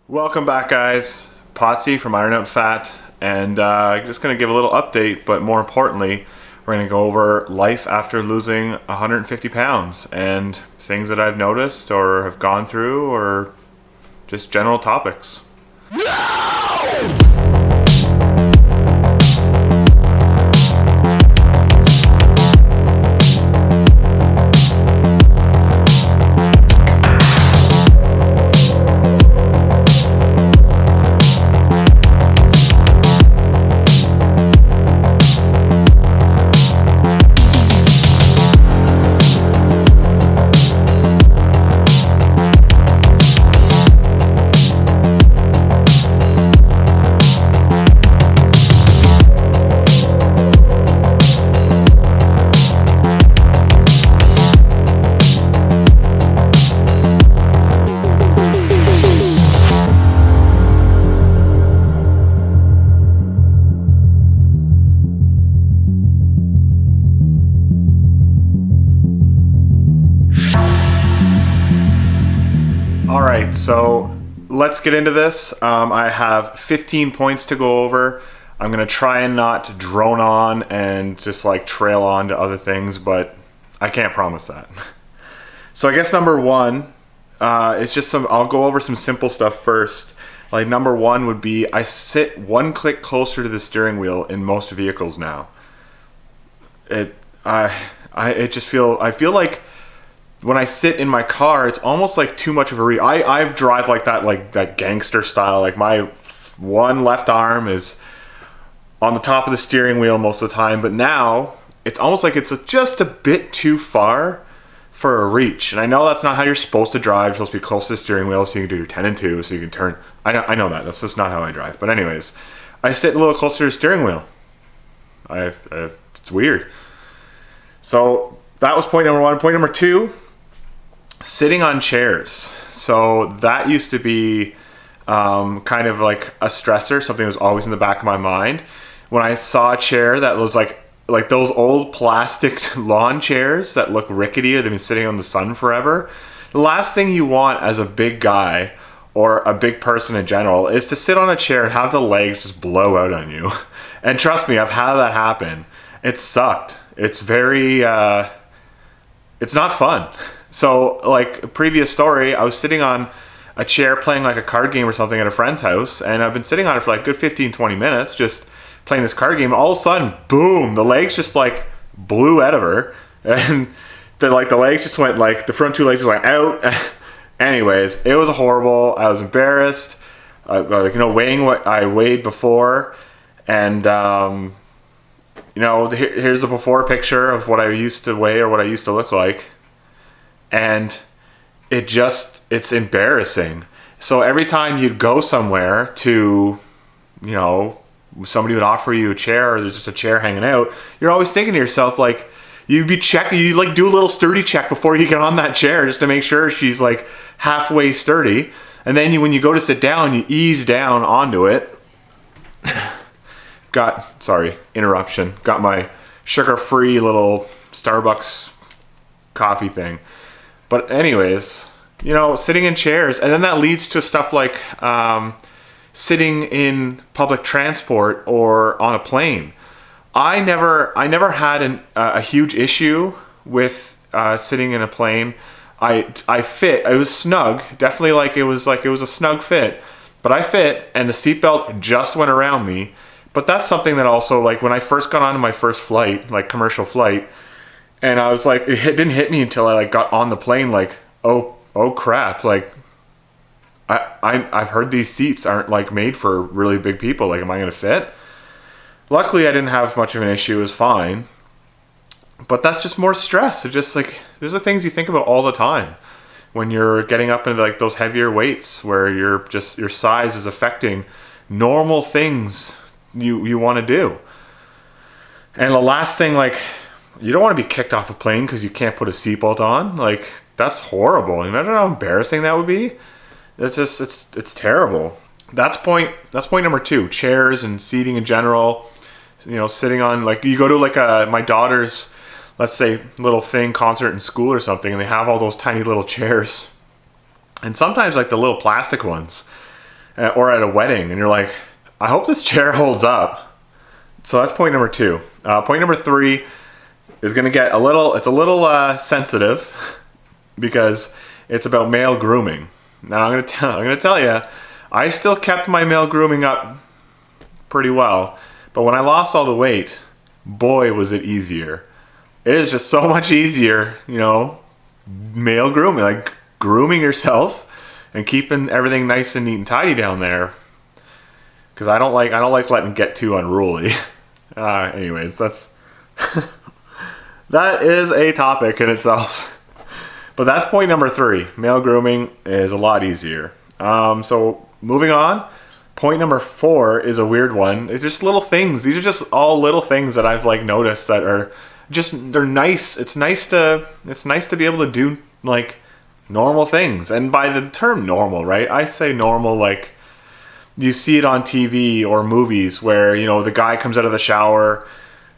Welcome back, guys. Potsy from Iron Out Fat, and just going to give a little update, but more importantly, we're going to go over life after losing 150 pounds and things that I've noticed or have gone through, or just general topics. Alright, so let's get into this. I have 15 points to go over. I'm going to try and not drone on and just like trail on to other things, but I can't promise that. So I guess number one, it's just I'll go over some simple stuff first. Like number one would be I sit one click closer to the steering wheel in most vehicles now. I feel like when I sit in my car, it's almost like too much of a I drive like that gangster style. Like my one left arm is on the top of the steering wheel most of the time, but now it's almost like it's just a bit too far for a reach. And I know that's not how you're supposed to drive. You're supposed to be close to the steering wheel so you can do your 10 and 2, so you can turn. I know that. That's just not how I drive. But anyways, I sit a little closer to the steering wheel. It's weird. So that was point number one. Point number two, sitting on chairs. So that used to be kind of like a stressor, something that was always in the back of my mind. When I saw a chair that was like those old plastic lawn chairs that look rickety or they've been sitting on the sun forever, the last thing you want as a big guy or a big person in general is to sit on a chair and have the legs just blow out on you. And trust me, I've had that happen. It sucked. It's very, it's not fun. So, like a previous story, I was sitting on a chair playing like a card game or something at a friend's house, and I've been sitting on it for like a good 15-20 minutes just playing this card game. All of a sudden, boom, the legs just like blew out of her, and the legs just went, like the front two legs just went out. Anyways, it was horrible. I was embarrassed, weighing what I weighed before, and here's a before picture of what I used to weigh or what I used to look like. And it's embarrassing. So every time you'd go somewhere to, somebody would offer you a chair or there's just a chair hanging out, you're always thinking to yourself, like, you like do a little sturdy check before you get on that chair just to make sure she's like halfway sturdy. And then when you go to sit down, you ease down onto it. Interruption. Got my sugar-free little Starbucks coffee thing. But anyways, sitting in chairs, and then that leads to stuff like sitting in public transport or on a plane. I never had a huge issue with sitting in a plane. I fit. It was snug, definitely like it was a snug fit, but I fit, and the seatbelt just went around me. But that's something that also, like when I first got onto my first flight, like commercial flight. And I was like, it didn't hit me until I like got on the plane. Like, oh crap! Like, I've heard these seats aren't like made for really big people. Like, am I gonna fit? Luckily, I didn't have much of an issue. It was fine. But that's just more stress. It's just like there's the things you think about all the time when you're getting up into like those heavier weights, where your size is affecting normal things you want to do. And the last thing, like, you don't want to be kicked off a plane because you can't put a seatbelt on. Like, that's horrible. Imagine how embarrassing that would be. It's terrible. That's point number two. Chairs and seating in general. Sitting on, like, you go to like my daughter's, let's say, little thing, concert in school or something, and they have all those tiny little chairs. And sometimes like the little plastic ones, or at a wedding, and you're like, I hope this chair holds up. So that's point number 2. Point number 3 is going to get a little sensitive because it's about male grooming. Now I'm going to tell you, I still kept my male grooming up pretty well, but when I lost all the weight, boy was it easier. It is just so much easier, male grooming, like grooming yourself and keeping everything nice and neat and tidy down there. Because I don't like letting it get too unruly. Anyways, that is a topic in itself. But that's point number 3. Male grooming is a lot easier. So moving on, point number 4 is a weird one. It's just little things. These are just all little things that I've noticed that are they're nice. It's nice to be able to do normal things. And by the term normal, right? I say normal like you see it on TV or movies where, the guy comes out of the shower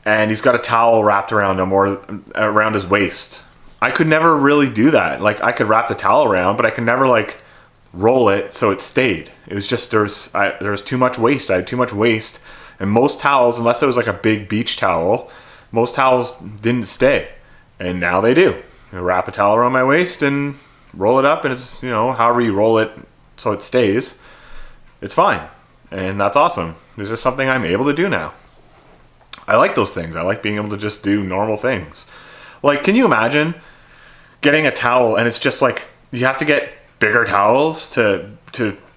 and he's got a towel wrapped around him or around his waist. I could never really do that. I could wrap the towel around, but I could never roll it so it stayed. It was just there was too much waste. I had too much waste, and most towels, unless it was a big beach towel, most towels didn't stay, and now they do. I wrap a towel around my waist and roll it up, and it's however you roll it so it stays, it's fine, and that's awesome. There's just something I'm able to do now. I like those things. I like being able to just do normal things. Can you imagine getting a towel and it's just you have to get bigger towels to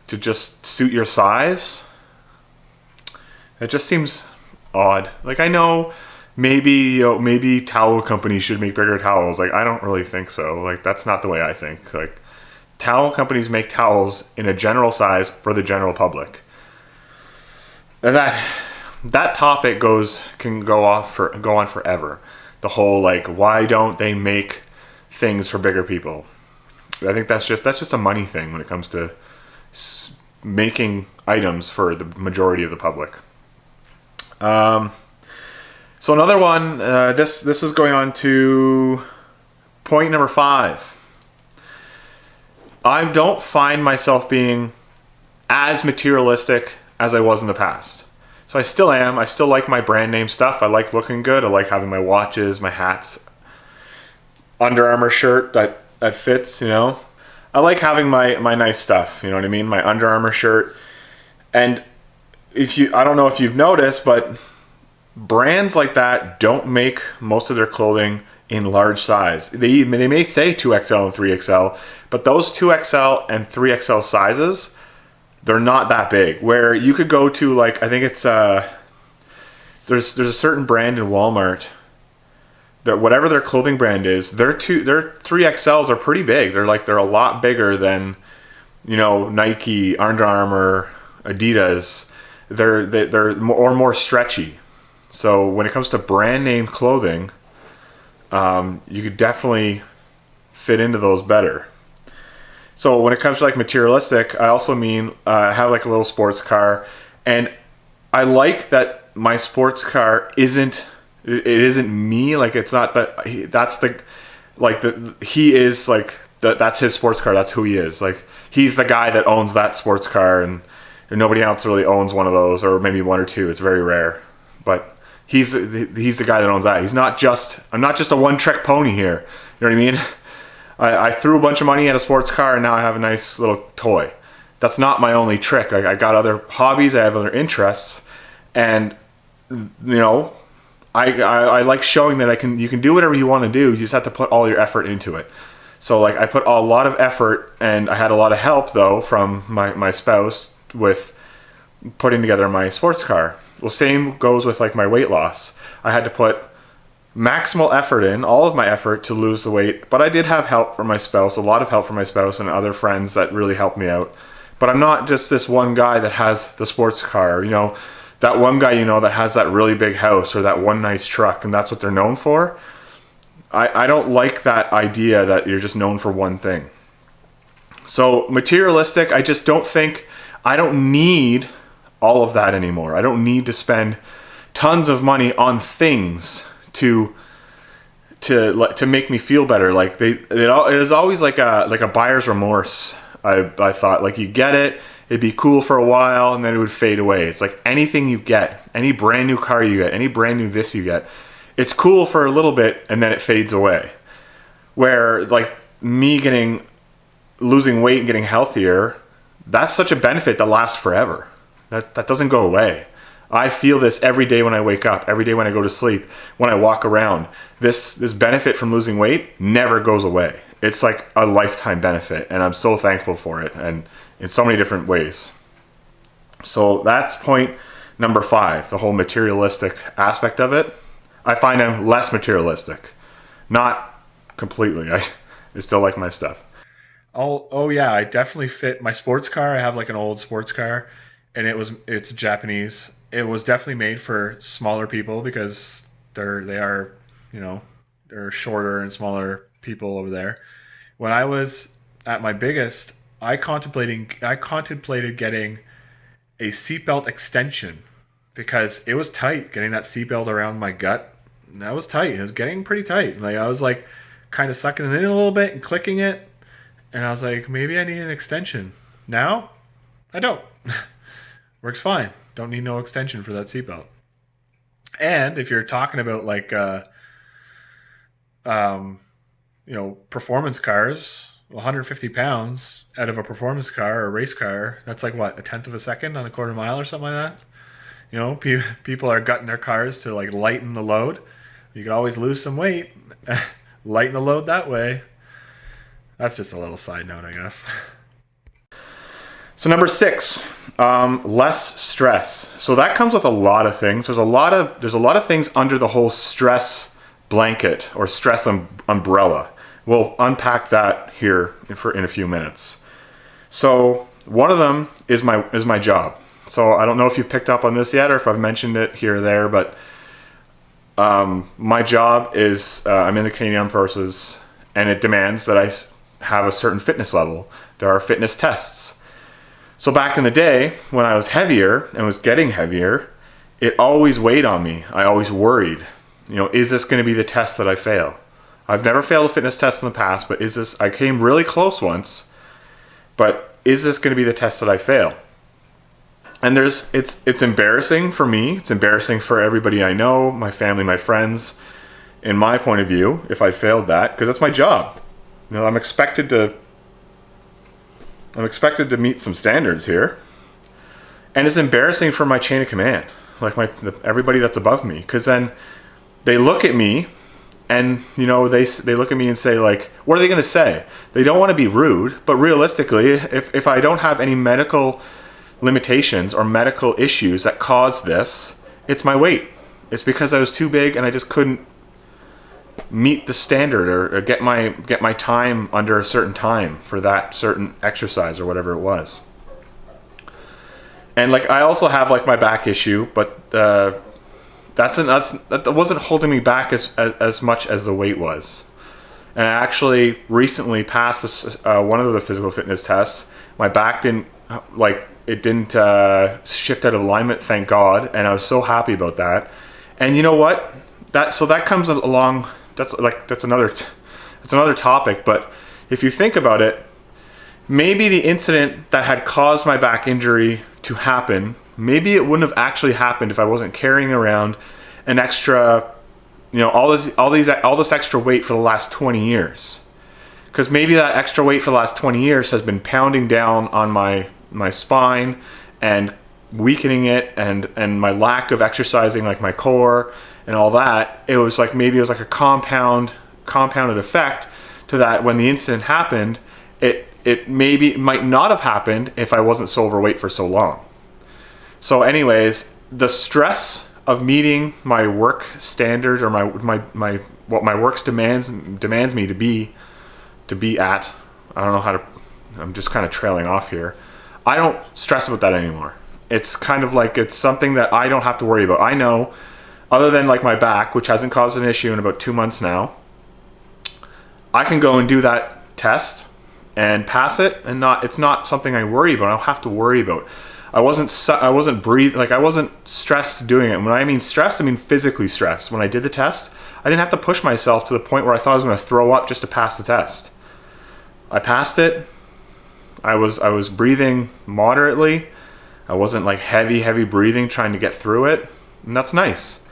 just suit your size? It just seems odd. I know maybe towel companies should make bigger towels. I don't really think so. That's not the way I think. Towel companies make towels in a general size for the general public. And that topic can go on forever. The whole why don't they make things for bigger people? I think that's just a money thing when it comes to making items for the majority of the public. So another one, this is going on to point number 5. I don't find myself being as materialistic as I was in the past. So I still am. I still like my brand name stuff. I like looking good. I like having my watches, my hats, Under Armour shirt that fits, I like having my nice stuff, you know what I mean? My Under Armour shirt. And I don't know if you've noticed, but brands like that don't make most of their clothing in large size. They may say 2XL and 3XL, but those 2XL and 3XL sizes, they're not that big. Where you could go to I think it's there's a certain brand in Walmart that whatever their clothing brand is, their 3XLs are pretty big. They're a lot bigger than Nike, Under Armour, Adidas. They're more stretchy. So when it comes to brand name clothing, you could definitely fit into those better. So when it comes to Materialistic, I also mean I have a little sports car, and I like that my sports car isn't me. It's not that that's he is that's his sports car. That's who he is. He's the guy that owns that sports car, and nobody else really owns one of those, or maybe one or two. It's very rare, but he's the guy that owns that. I'm not just a one-trick pony here. You know what I mean? I threw a bunch of money at a sports car, and now I have a nice little toy. That's not my only trick. I got other hobbies. I have other interests, and I like showing that you can do whatever you want to do. You just have to put all your effort into it. So I put a lot of effort, and I had a lot of help though from my spouse with putting together my sports car. Well, same goes with my weight loss. I had to put maximal effort in, all of my effort to lose the weight, but I did have help from my spouse, a lot of help from my spouse and other friends that really helped me out. But I'm not just this one guy that has the sports car, that one guy, that has that really big house or that one nice truck, and that's what they're known for. I don't like that idea that you're just known for one thing. So Materialistic, I just don't think, I don't need all of that anymore. I don't need to spend tons of money on things to make me feel better. It is always like a buyer's remorse. I thought you get it, it'd be cool for a while and then it would fade away. It's like anything you get, any brand new car you get, any brand new this you get, it's cool for a little bit and then it fades away. Where like me losing weight and getting healthier, that's such a benefit that lasts forever. That doesn't go away. I feel this every day when I wake up, every day when I go to sleep, when I walk around. This benefit from losing weight never goes away. It's like a lifetime benefit, and I'm so thankful for it, and in so many different ways. So that's point number 5, the whole materialistic aspect of it. I find I'm less materialistic. Not completely. I still like my stuff. Oh yeah, I definitely fit my sports car. I have like an old sports car, and it's Japanese. It was definitely made for smaller people because they're shorter and smaller people over there. When I was at my biggest, I contemplated getting a seatbelt extension because it was tight getting that seatbelt around my gut. And that was tight. It was getting pretty tight. Like I was like kind of sucking it in a little bit and clicking it, and I was like, maybe I need an extension. Now, I don't. Works fine. Don't need no extension for that seatbelt. And if you're talking about like, performance cars, 150 pounds out of a performance car or a race car, that's like what, 1/10 of a second on a quarter mile or something like that. People are gutting their cars to like lighten the load. You can always lose some weight, lighten the load that way. That's just a little side note, I guess. So number 6, less stress. So that comes with a lot of things. There's a lot of things under the whole stress blanket or stress umbrella. We'll unpack that here in a few minutes. So one of them is my job. So I don't know if you've picked up on this yet or if I've mentioned it here or there, but my job is I'm in the Canadian Armed Forces, and it demands that I have a certain fitness level. There are fitness tests. So back in the day, when I was heavier and was getting heavier, it always weighed on me. I always worried, is this going to be the test that I fail? I've never failed a fitness test in the past, but I came really close once, but is this going to be the test that I fail? And it's embarrassing for me. It's embarrassing for everybody I know, my family, my friends, in my point of view, if I failed that, because that's my job. I'm expected to meet some standards here. And it's embarrassing for my chain of command, like everybody that's above me, because then they look at me and they look at me and say, like, what are they going to say? They don't want to be rude, but realistically, if I don't have any medical limitations or medical issues that cause this, it's my weight. It's because I was too big and I just couldn't meet the standard or get my time under a certain time for that certain exercise or whatever it was. And like I also have like my back issue, but that wasn't holding me back as much as the weight was. And I actually recently passed one of the physical fitness tests. My back didn't shift out of alignment, thank God, and I was so happy about that. And you know what? That comes along. That's another topic. But if you think about it, maybe the incident that had caused my back injury to happen, maybe it wouldn't have actually happened if I wasn't carrying around an extra, all this extra weight for the last 20 years. Because maybe that extra weight for the last 20 years has been pounding down on my spine and weakening it, and my lack of exercising, like my core and all that. It was like a compounded effect to that. When the incident happened, it might not have happened if I wasn't so overweight for so long. So anyways, the stress of meeting my work standard or what my work demands me to be at, I don't know how to, I'm just kind of trailing off here. I don't stress about that anymore. It's kind of like it's something that I don't have to worry about. I know, other than like my back, which hasn't caused an issue in about 2 months now, I can go and do that test and pass it, and it's not something I worry about. I don't have to worry about. I wasn't stressed doing it. When I mean stressed, I mean physically stressed. When I did the test, I didn't have to push myself to the point where I thought I was going to throw up just to pass the test. I passed it. I was breathing moderately. I wasn't like heavy breathing trying to get through it, and that's nice.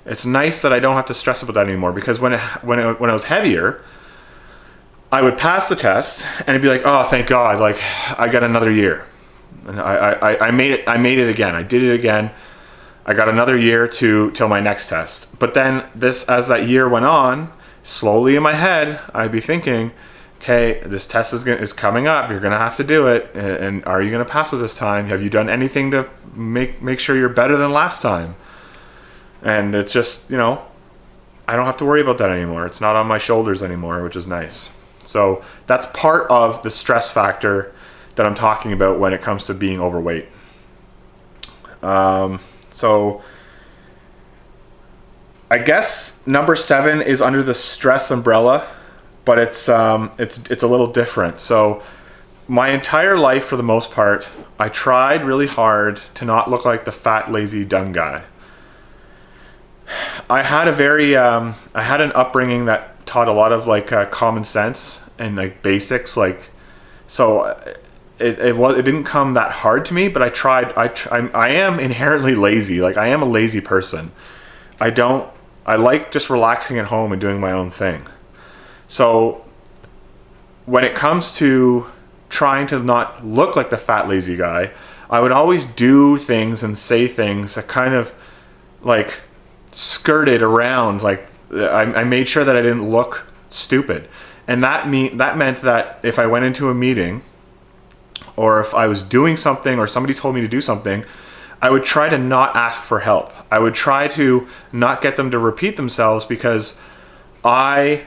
It's nice that I don't have to stress about that anymore, because when I was heavier, I would pass the test and it'd be like, oh, thank God, like I got another year, and I made it again. I did it again. I got another year till my next test. But then as that year went on, slowly in my head, I'd be thinking, okay, this test is coming up. You're gonna have to do it, and are you gonna pass it this time? Have you done anything to make sure you're better than last time? And it's just, I don't have to worry about that anymore. It's not on my shoulders anymore, which is nice. So that's part of the stress factor that I'm talking about when it comes to being overweight. So I guess number 7 is under the stress umbrella, but it's a little different. So my entire life, for the most part, I tried really hard to not look like the fat, lazy, dumb guy. I had an upbringing that taught a lot of like common sense and like basics, like, so it didn't come that hard to me, but I tried. I am inherently lazy. Like, I am a lazy person. I like just relaxing at home and doing my own thing. So when it comes to trying to not look like the fat, lazy guy, I would always do things and say things that kind of like skirted around. Like, I made sure that I didn't look stupid. And that meant that if I went into a meeting, or if I was doing something or somebody told me to do something, I would try to not ask for help. I would try to not get them to repeat themselves, because I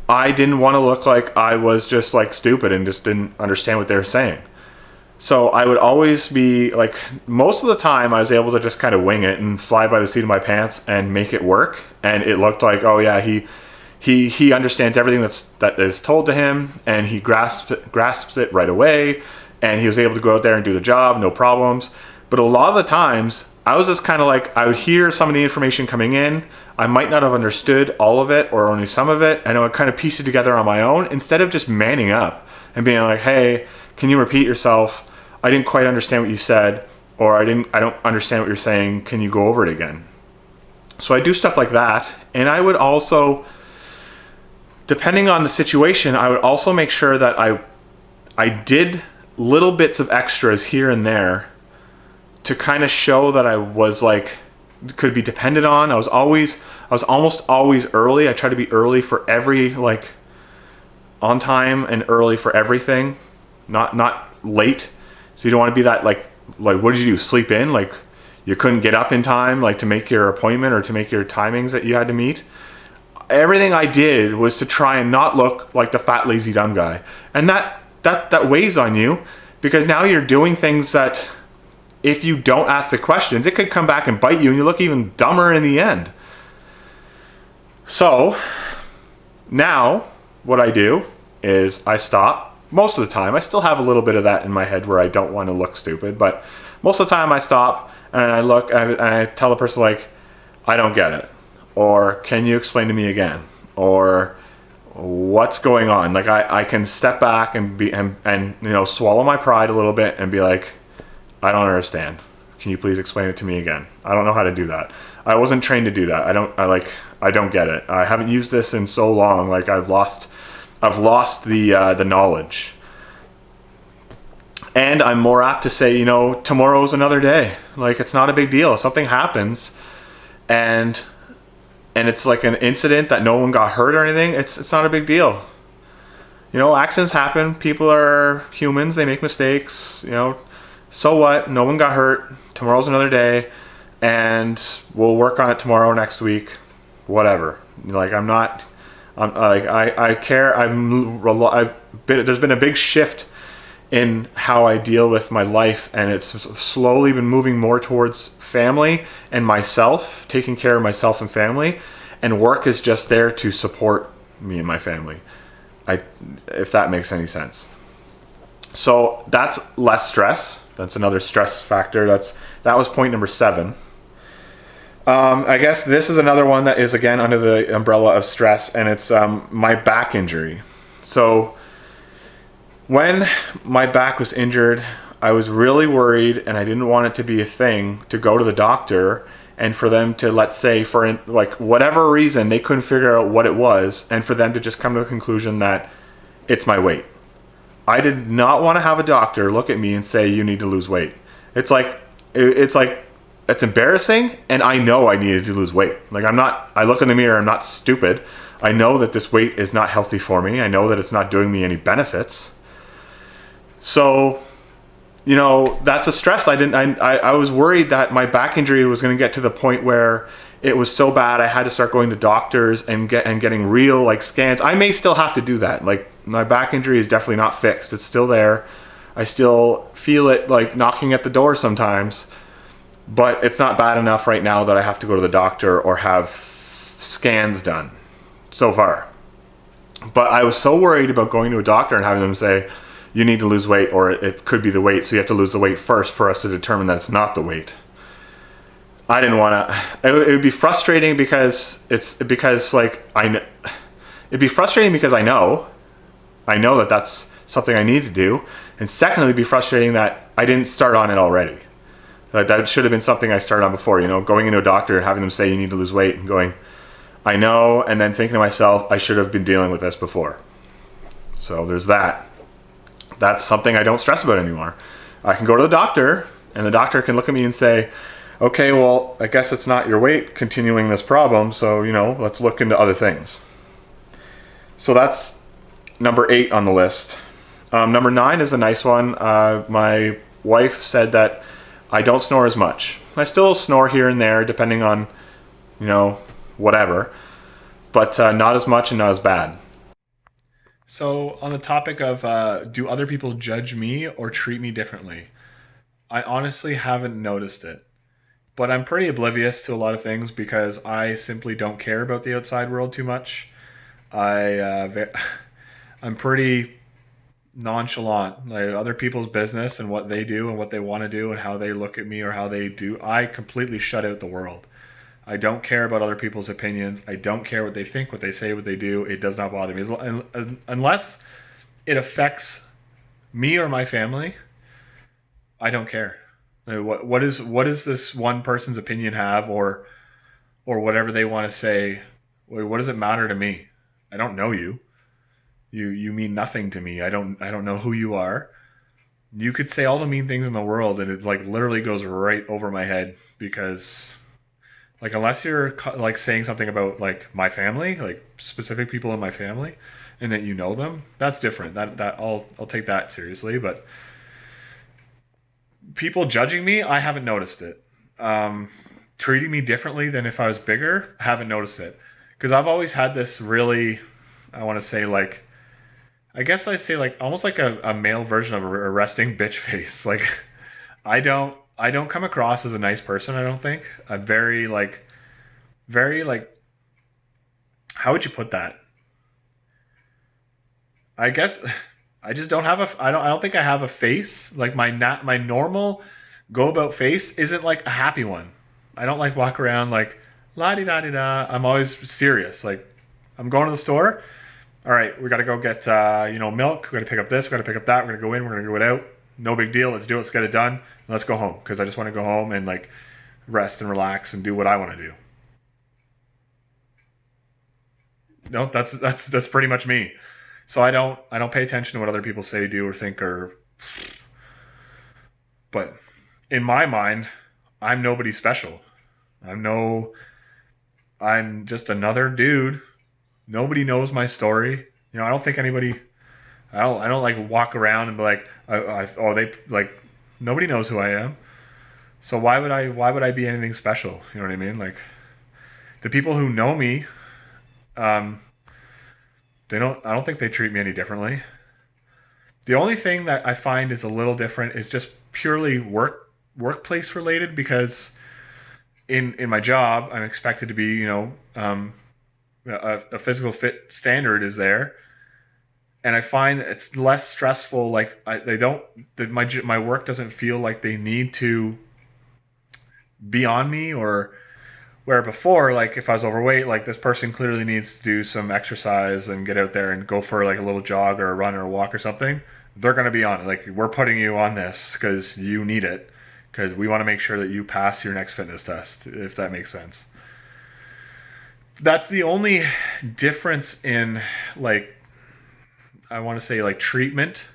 didn't want to look like I was just like stupid and just didn't understand what they were saying. So I would always be like, most of the time I was able to just kind of wing it and fly by the seat of my pants and make it work. And it looked like, oh yeah, he understands everything that is told to him, and he grasps it right away. And he was able to go out there and do the job, no problems. But a lot of the times, I was just kind of like, I would hear some of the information coming in. I might not have understood all of it or only some of it, and I would kind of piece it together on my own, instead of just manning up and being like, hey, can you repeat yourself? I didn't quite understand what you said, or I don't understand what you're saying. Can you go over it again? So I do stuff like that. And I would also, depending on the situation, I would also make sure that I did little bits of extras here and there to kind of show that I was like, could be depended on. I was almost always early. I try to be early for every, like, on time and early for everything, not late. So you don't want to be that like what did you do? Sleep in? Like, you couldn't get up in time, like, to make your appointment or to make your timings that you had to meet. Everything I did was to try and not look like the fat, lazy, dumb guy. And that weighs on you, because now you're doing things that, if you don't ask the questions, it could come back and bite you, and you look even dumber in the end. So now what I do is I stop. Most of the time, I still have a little bit of that in my head where I don't want to look stupid, but most of the time I stop and I look and I tell the person, like, I don't get it, or can you explain to me again, or what's going on? Like, I can step back and swallow my pride a little bit and be like, I don't understand. Can you please explain it to me again? I don't know how to do that. I wasn't trained to do that. I don't get it. I haven't used this in so long. Like, I've lost the knowledge. And I'm more apt to say, tomorrow's another day. Like, it's not a big deal. If something happens and it's like an incident that no one got hurt or anything, it's not a big deal. Accidents happen. People are humans. They make mistakes. So what? No one got hurt. Tomorrow's another day, and we'll work on it tomorrow, next week, whatever. Like, I care. There's been a big shift in how I deal with my life, and it's slowly been moving more towards family and myself, taking care of myself and family, and work is just there to support me and my family. If that makes any sense. So that's less stress. That's another stress factor. That was point number 7. I guess this is another one that is, again, under the umbrella of stress, and it's my back injury. So When my back was injured, I was really worried, and I didn't want it to be a thing to go to the doctor and for them to, let's say, for like whatever reason, they couldn't figure out what it was, and for them to just come to the conclusion that it's my weight. I did not want to have a doctor look at me and say, you need to lose weight. It's like, it's embarrassing, and I know I needed to lose weight. Like, I look in the mirror, I'm not stupid. I know that this weight is not healthy for me. I know that it's not doing me any benefits. So, that's a stress. I was worried that my back injury was going to get to the point where it was so bad I had to start going to doctors and getting real like scans. I may still have to do that. Like, my back injury is definitely not fixed. It's still there. I still feel it like knocking at the door sometimes, but it's not bad enough right now that I have to go to the doctor or have scans done so far. But I was so worried about going to a doctor and having them say, you need to lose weight, or it could be the weight, so you have to lose the weight first for us to determine that it's not the weight. I didn't want to. It would be frustrating because it'd be frustrating because I know that that's something I need to do, and secondly, it'd be frustrating that I didn't start on it already. That should have been something I started on before. Going into a doctor and having them say you need to lose weight, and going, I know, and then thinking to myself, I should have been dealing with this before. So there's that. That's something I don't stress about anymore. I can go to the doctor, and the doctor can look at me and say, okay, well, I guess it's not your weight continuing this problem, so, let's look into other things. So that's number 8 on the list. Number 9 is a nice one. My wife said that I don't snore as much. I still snore here and there, depending on, whatever, but not as much and not as bad. So on the topic of do other people judge me or treat me differently? I honestly haven't noticed it. But I'm pretty oblivious to a lot of things because I simply don't care about the outside world too much. I'm pretty nonchalant. Like, other people's business and what they do and what they want to do and how they look at me or how they do, I completely shut out the world. I don't care about other people's opinions. I don't care what they think, what they say, what they do. It does not bother me. Unless it affects me or my family, I don't care. Like, what is this one person's opinion have, or whatever they want to say? What does it matter to me? I don't know you. You mean nothing to me. I don't know who you are. You could say all the mean things in the world, and it like literally goes right over my head because. Like, unless you're like saying something about like my family, like specific people in my family, and that you know them, that's different. That I'll take that seriously. But people judging me, I haven't noticed it. Treating me differently than if I was bigger, I haven't noticed it. Because I've always had this really, I want to say like, I guess I say like almost like a male version of a resting bitch face. Like, I don't come across as a nice person, I don't think. I'm very like, how would you put that? I guess I just don't have I don't think I have a face. Like, my normal go about face isn't like a happy one. I don't like walk around like la di da di da. I'm always serious. Like, I'm going to the store. All right, we got to go get milk. We got to pick up this. We got to pick up that. We're gonna go in. We're gonna go out. No big deal. Let's do it. Let's get it done. Let's go home because I just want to go home and like rest and relax and do what I want to do. No, that's pretty much me. So I don't pay attention to what other people say, do, or think, but in my mind, I'm nobody special. I'm just another dude. Nobody knows my story. I don't think anybody. I don't like walk around and be like, they like, nobody knows who I am. So why would I be anything special? You know what I mean? Like, the people who know me, I don't think they treat me any differently. The only thing that I find is a little different is just purely workplace related, because in my job, I'm expected to be, a physical fit standard is there. And I find it's less stressful. Like, my work doesn't feel like they need to be on me, or where before, like if I was overweight, like this person clearly needs to do some exercise and get out there and go for like a little jog or a run or a walk or something. they're going to be on it. Like, we're putting you on this because you need it, because we want to make sure that you pass your next fitness test, if that makes sense. That's the only difference in, like, I want to say, like, treatment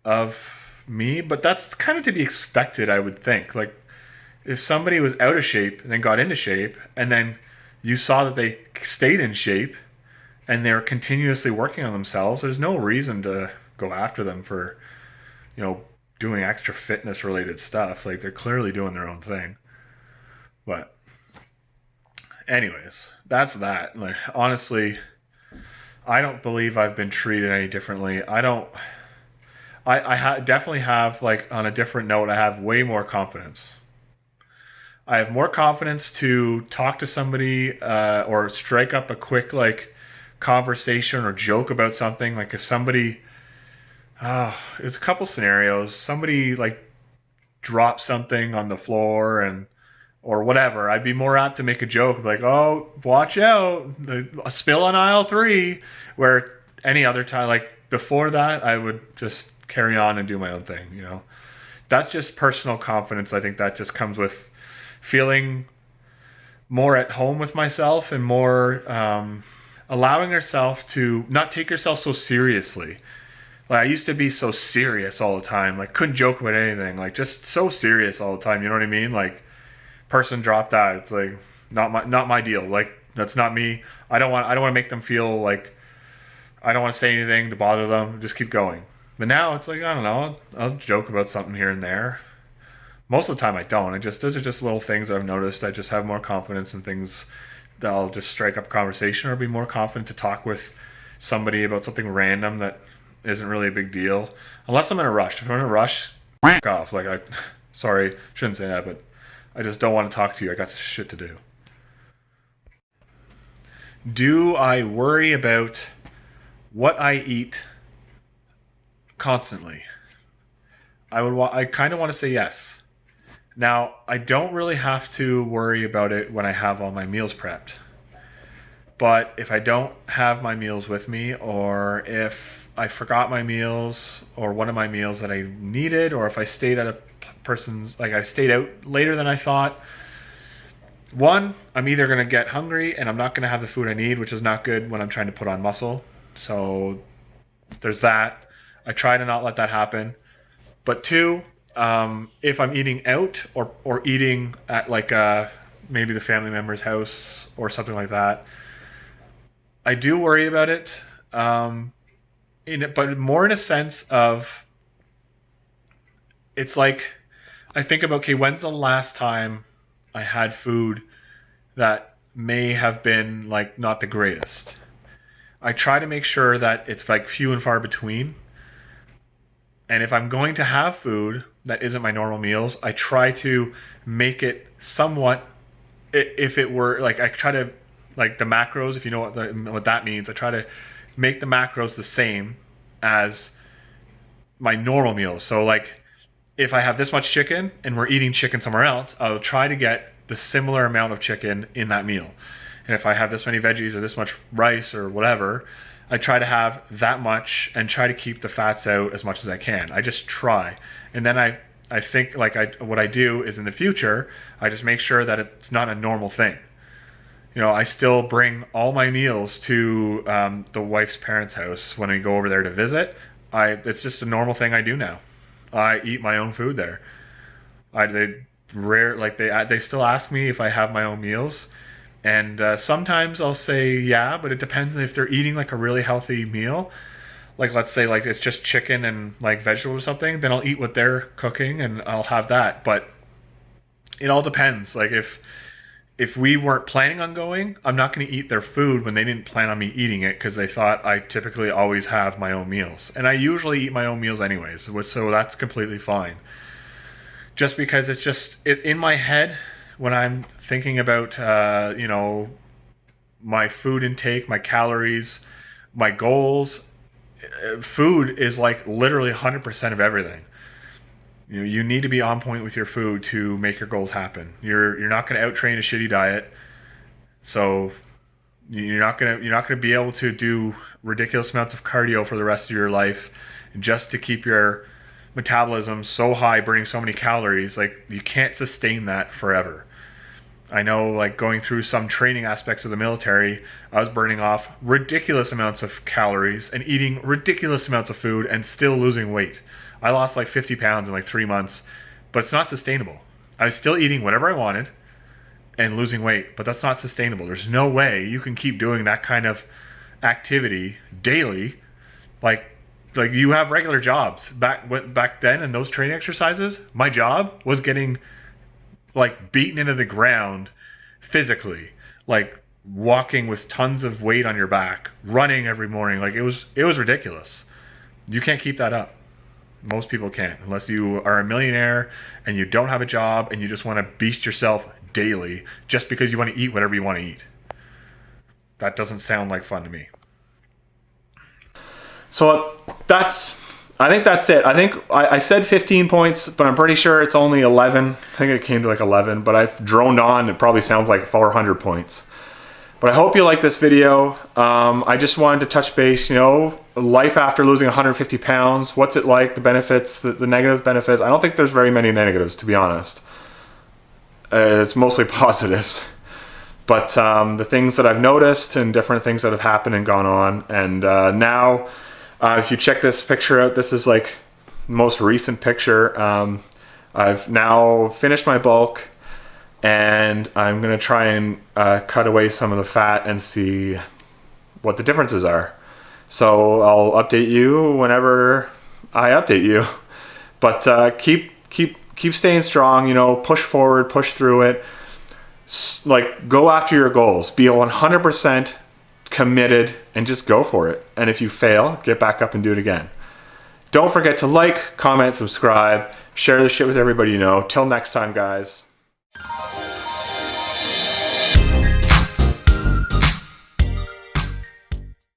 of me, but that's kind of to be expected, I would think. Like, if somebody was out of shape and then got into shape, and then you saw that they stayed in shape and they're continuously working on themselves, there's no reason to go after them for, you know, doing extra fitness related stuff. Like, they're clearly doing their own thing. But anyways, that's that. Like, honestly, I don't believe I've been treated any differently. I don't. Definitely have, like, on a different note, I have way more confidence. I have more confidence to talk to somebody, or strike up a quick, like, conversation or joke about something. Like, if somebody, there's a couple scenarios. Somebody, like, drops something on the floor, and or whatever. I'd be more apt to make a joke, like, "Oh, watch out, a spill on aisle 3." Where any other time, like before that, I would just carry on and do my own thing. That's just personal confidence. I think that just comes with feeling more at home with myself, and more allowing yourself to not take yourself so seriously. Like, I used to be so serious all the time, like, couldn't joke about anything, like, just so serious all the time. You know what I mean? Like, person dropped that, it's like, not my deal. Like, that's not me. I don't want to make them feel like I don't want to say anything to bother them. Just keep going. But now it's like, I don't know. I'll joke about something here and there. Most of the time I don't. Those are just little things I've noticed. I just have more confidence in things that I'll just strike up a conversation, or be more confident to talk with somebody about something random that isn't really a big deal. Unless I'm in a rush. If I'm in a rush, f*** off. Like, sorry, shouldn't say that, but I just don't want to talk to you. I got shit to do. Do I worry about what I eat constantly? I kind of want to say yes. Now, I don't really have to worry about it when I have all my meals prepped. But if I don't have my meals with me, or if I forgot my meals, or one of my meals that I needed, or if I stayed at a person's, like, I stayed out later than I thought, one, I'm either going to get hungry and I'm not going to have the food I need, which is not good when I'm trying to put on muscle. So there's that. I try to not let that happen. But two, if I'm eating out, or eating at, like, maybe the family member's house or something like that, I do worry about it. But more in a sense of, it's like, I think about, okay, when's the last time I had food that may have been, like, not the greatest? I try to make sure that it's, like, few and far between. And if I'm going to have food that isn't my normal meals, I try to make it somewhat, if it were, like, I try to, like, the macros, if you know what that means, I try to make the macros the same as my normal meals. So, like, if I have this much chicken and we're eating chicken somewhere else, I'll try to get the similar amount of chicken in that meal. And if I have this many veggies or this much rice or whatever, I try to have that much and try to keep the fats out as much as I can. I just try. And then I think, like, what I do is, in the future, I just make sure that it's not a normal thing. I still bring all my meals to the wife's parents' house when we go over there to visit. It's just a normal thing I do now. I eat my own food there. They still ask me if I have my own meals, and sometimes I'll say yeah, but it depends if they're eating, like, a really healthy meal. Like, let's say, like, it's just chicken and, like, vegetable or something, then I'll eat what they're cooking and I'll have that. But it all depends. Like, if we weren't planning on going, I'm not going to eat their food when they didn't plan on me eating it, because they thought I typically always have my own meals. And I usually eat my own meals anyways, so that's completely fine. Just because it's just, in my head, when I'm thinking about, my food intake, my calories, my goals, food is, like, literally 100% of everything. You need to be on point with your food to make your goals happen. You're not going to out train a shitty diet, so you're not gonna be able to do ridiculous amounts of cardio for the rest of your life just to keep your metabolism so high, burning so many calories. Like, you can't sustain that forever. I know, like, going through some training aspects of the military, I was burning off ridiculous amounts of calories and eating ridiculous amounts of food and still losing weight. I lost like 50 pounds in like 3 months, but it's not sustainable. I was still eating whatever I wanted and losing weight, but that's not sustainable. There's no way you can keep doing that kind of activity daily. Like you have regular jobs. Back then in those training exercises, my job was getting like beaten into the ground physically, like walking with tons of weight on your back, running every morning. Like, it was ridiculous. You can't keep that up. Most people can't, unless you are a millionaire and you don't have a job and you just want to beast yourself daily just because you want to eat whatever you want to eat. That doesn't sound like fun to me. So I think that's it. I think I said 15 points, but I'm pretty sure it's only 11. I think it came to like 11, but I've droned on. It probably sounds like 400 points. But I hope you like this video. I just wanted to touch base, life after losing 150 pounds. What's it like? The benefits, the negative benefits. I don't think there's very many negatives, to be honest. It's mostly positives. But the things that I've noticed and different things that have happened and gone on. And now, if you check this picture out, this is like the most recent picture. I've now finished my bulk, and I'm going to try and cut away some of the fat and see what the differences are. So I'll update you whenever I update you. But keep staying strong, push forward, push through it. Like, go after your goals. Be 100% committed and just go for it. And if you fail, get back up and do it again. Don't forget to like, comment, subscribe, share this shit with everybody you know. Till next time, guys.